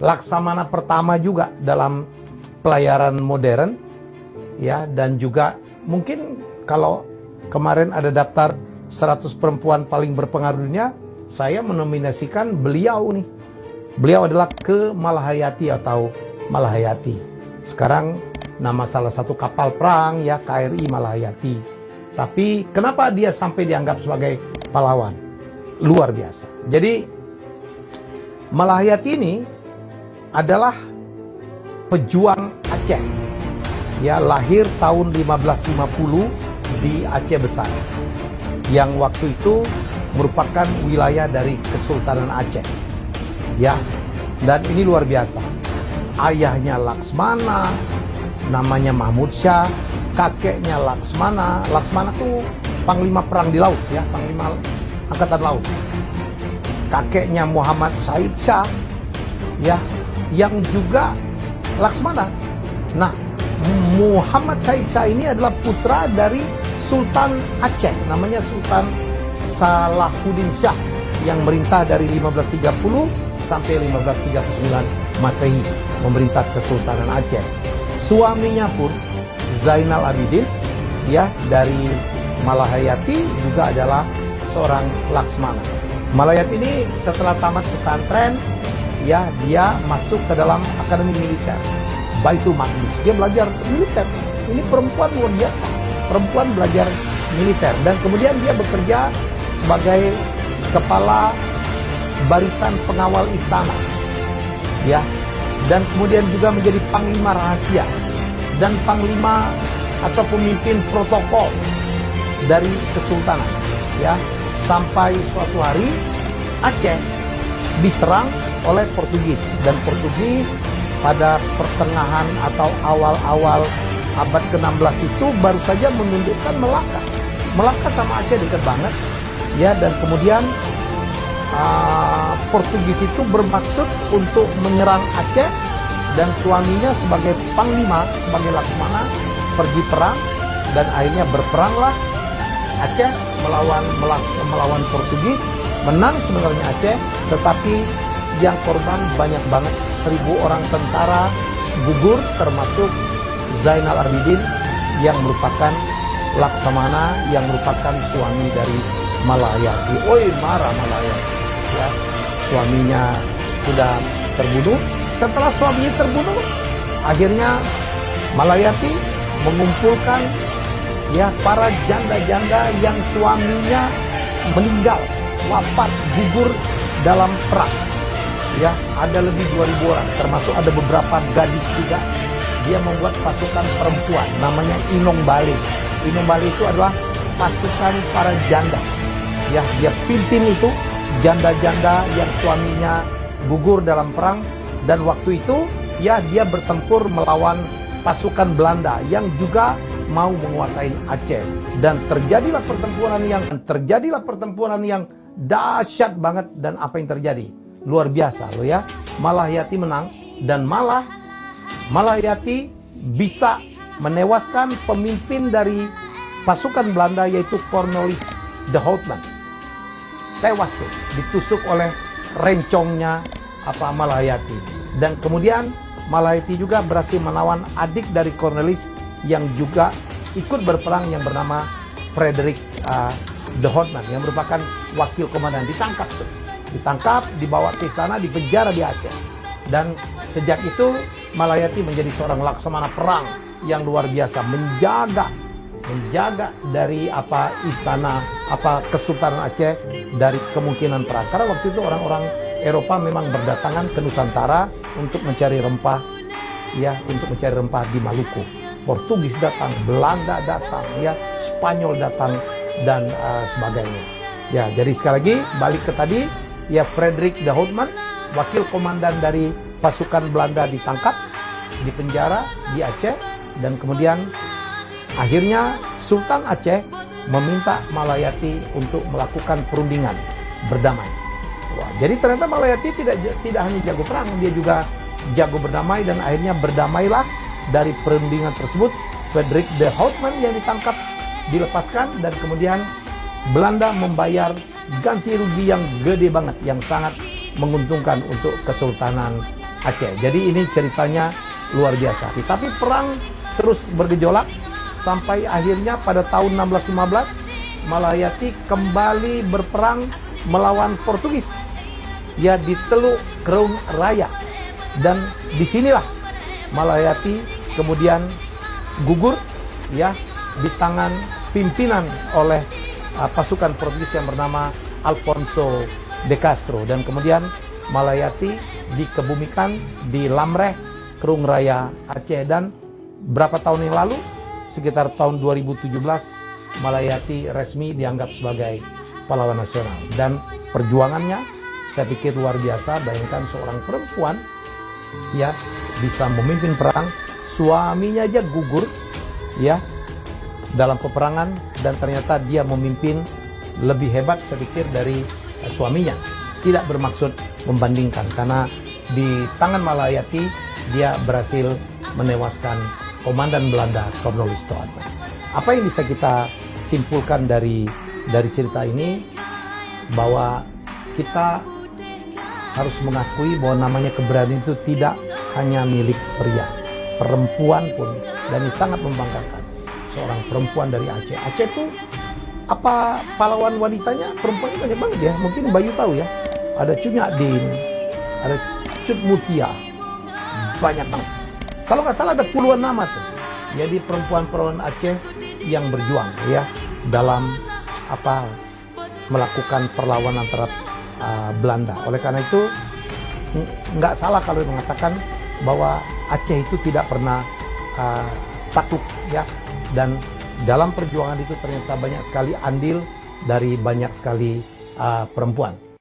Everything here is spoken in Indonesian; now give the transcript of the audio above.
laksamana pertama juga dalam pelayaran modern, ya, dan juga mungkin kalau kemarin ada daftar 100 perempuan paling berpengaruh dunia, saya menominasikan beliau nih. Beliau adalah Ke Malahayati atau Malahayati. Sekarang nama salah satu kapal perang, ya, KRI Malahayati. Tapi kenapa dia sampai dianggap sebagai pahlawan? Luar biasa. Jadi Malahayati ini adalah pejuang Aceh. Ya, lahir tahun 1550 di Aceh Besar, yang waktu itu merupakan wilayah dari Kesultanan Aceh. Ya, dan ini luar biasa. Ayahnya Laksmana, namanya Mahmud Syah, kakeknya Laksmana. Laksmana itu panglima perang di laut, ya, panglima angkatan laut. Kakeknya Muhammad Said Shah, ya, yang juga Laksmana. Nah, Muhammad Said Shah ini adalah putra dari Sultan Aceh, namanya Sultan Salahuddin Shah, yang merintah dari 1530 sampai 1539 Masehi, memerintah Kesultanan Aceh. Suaminya pun Zainal Abidin, ya, dari Malahayati, juga adalah seorang Laksmana. Malahayati ini setelah tamat pesantren, ya, dia masuk ke dalam akademi militer Baitul Maqdis. Dia belajar militer. Ini perempuan luar biasa. Perempuan belajar militer, dan kemudian dia bekerja sebagai kepala barisan pengawal istana, ya, dan kemudian juga menjadi panglima rahasia dan panglima atau pemimpin protokol dari kesultanan, ya, sampai suatu hari Aceh diserang oleh Portugis, dan Portugis pada pertengahan atau awal-awal abad ke-16 itu baru saja menundukkan Melaka. Melaka sama Aceh dekat banget, ya, dan kemudian Portugis itu bermaksud untuk menyerang Aceh, dan suaminya sebagai panglima, sebagai Laksmana, pergi perang, dan akhirnya berperanglah Aceh melawan Portugis. Menang sebenarnya Aceh, tetapi yang korban banyak banget. 1000 orang tentara gugur, termasuk Zainal Abidin yang merupakan Laksamana, yang merupakan suami dari Malahayati. Oi, marah Malahayati, ya. Suaminya sudah terbunuh. Setelah suaminya terbunuh, akhirnya Malahayati mengumpulkan, ya, para janda-janda yang suaminya meninggal, wafat, gugur dalam perang. Ya, ada lebih 2000 orang, termasuk ada beberapa gadis juga. Dia membuat pasukan perempuan, namanya Inong Bale. Inong Bale itu adalah pasukan para janda. Ya, dia pimpin itu janda-janda yang suaminya gugur dalam perang, dan waktu itu, ya, dia bertempur melawan pasukan Belanda yang juga mau menguasai Aceh, dan terjadilah pertempuran yang dahsyat banget. Dan apa yang terjadi? Luar biasa loh, ya. Malahayati menang, dan Malahayati bisa menewaskan pemimpin dari pasukan Belanda, yaitu Cornelis de Houtman. Tewas tuh, ditusuk oleh rencongnya Malahayati. Dan kemudian Malahayati juga berhasil melawan adik dari Cornelis yang juga ikut berperang, yang bernama Frederick de Houtman, yang merupakan wakil komandan. Ditangkap, dibawa ke istana, dipenjara di Aceh. Dan sejak itu Malahayati menjadi seorang laksamana perang yang luar biasa, menjaga dari istana Kesultanan Aceh dari kemungkinan perang. Karena waktu itu orang-orang Eropa memang berdatangan ke Nusantara untuk mencari rempah, ya, untuk mencari rempah di Maluku. Portugis datang, Belanda datang, ya, Spanyol datang, dan sebagainya. Ya, jadi sekali lagi balik ke tadi, ya, Frederick de Houtman, wakil komandan dari pasukan Belanda, ditangkap, dipenjara di Aceh, dan kemudian akhirnya Sultan Aceh meminta Malahayati untuk melakukan perundingan berdamai. Wah, jadi ternyata Malahayati tidak hanya jago perang, dia juga jago berdamai, dan akhirnya berdamailah dari perundingan tersebut. Frederick de Houtman yang ditangkap dilepaskan, dan kemudian Belanda membayar ganti rugi yang gede banget, yang sangat menguntungkan untuk Kesultanan Aceh. Jadi ini ceritanya luar biasa. Tapi perang terus bergejolak sampai akhirnya pada tahun 1615 Malayati kembali berperang melawan Portugis. Ya, di Teluk Kerung Raya. Dan disinilah Malayati kemudian gugur ya di tangan pimpinan oleh pasukan Portugis yang bernama Alfonso de Castro, dan kemudian Malayati dikebumikan di Lamreh, Kerung Raya, Aceh. Dan berapa tahun yang lalu, sekitar tahun 2017, Malayati resmi dianggap sebagai pahlawan nasional. Dan perjuangannya saya pikir luar biasa. Bayangkan seorang perempuan ya bisa memimpin perang, suaminya aja gugur ya dalam peperangan, dan ternyata dia memimpin lebih hebat saya pikir dari suaminya. Tidak bermaksud membandingkan, karena di tangan Malayati dia berhasil menewaskan komandan Belanda Cornelis Toarman. Apa yang bisa kita simpulkan dari cerita ini, bahwa kita harus mengakui bahwa namanya keberanian itu tidak hanya milik pria, perempuan pun, dan ini sangat membanggakan. Seorang perempuan dari Aceh. Aceh itu apa pahlawan wanitanya, perempuannya banyak banget ya. Mungkin Bayu tahu ya. Ada Cut Nyak-Din, ada Cut Mutia, banyak banget. Kalau nggak salah ada puluhan nama tuh. Jadi perempuan-perempuan Aceh yang berjuang ya dalam melakukan perlawanan terhadap Belanda. Oleh karena itu nggak salah kalau mengatakan bahwa Aceh itu tidak pernah takut ya. Dan dalam perjuangan itu ternyata banyak sekali andil dari banyak sekali perempuan.